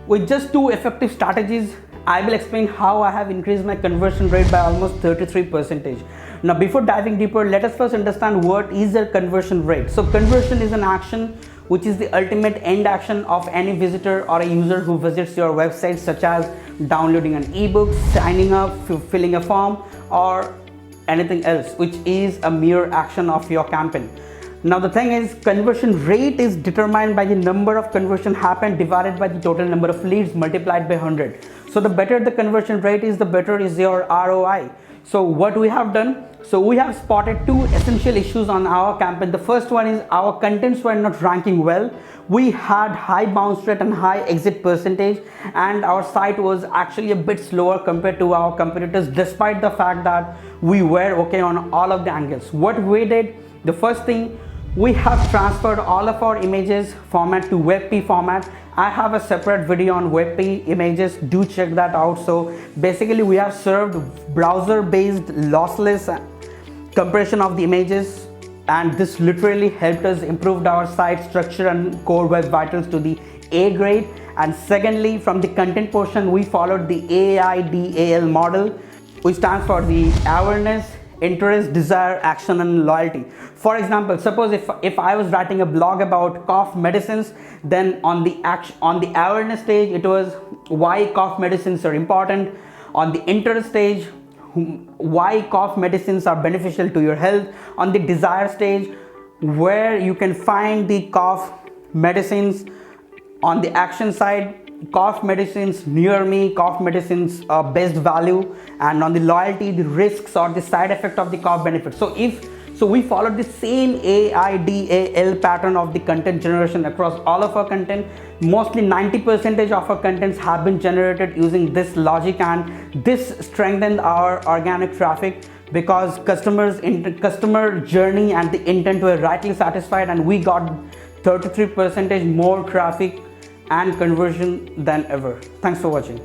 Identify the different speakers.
Speaker 1: With just 2 effective strategies, I will explain how I have increased my conversion rate by almost 33%. Now, before diving deeper, let us first understand what is a conversion rate. So conversion is an action which is the ultimate end action of any visitor or a user who visits your website, such as downloading an ebook, signing up, filling a form, or anything else, which is a mere action of your campaign. Now the thing is, conversion rate is determined by the number of conversion happened divided by the total number of leads multiplied by 100. So the better the conversion rate is, the better is your ROI. So what we have done, so we have spotted 2 essential issues on our campaign. The first one is our contents were not ranking well. We had high bounce rate and high exit percentage, and our site was actually a bit slower compared to our competitors, despite the fact that we were okay on all of the angles. What we did, the first thing, we have transferred all of our images format to WebP format. I have a separate video on WebP images, do check that out. So basically we have served browser based lossless compression of the images, and this literally helped us improve our site structure and core web vitals to the A grade. And secondly, from the content portion, we followed the AIDAL model, which stands for the awareness, interest, desire, action, and loyalty. For example, suppose if I was writing a blog about cough medicines, then on the awareness stage it was why cough medicines are important. On the interest stage, why cough medicines are beneficial to your health. On the desire stage, where you can find the cough medicines. On the action side, cough medicines near me, cough medicines best value. And on the loyalty, the risks or the side effect of the cough benefit. So we followed the same AIDAL pattern of the content generation across all of our content. Mostly 90% of our contents have been generated using this logic, and this strengthened our organic traffic because customer journey and the intent were rightly satisfied, and we got 33% more traffic and conversion than ever. Thanks for watching.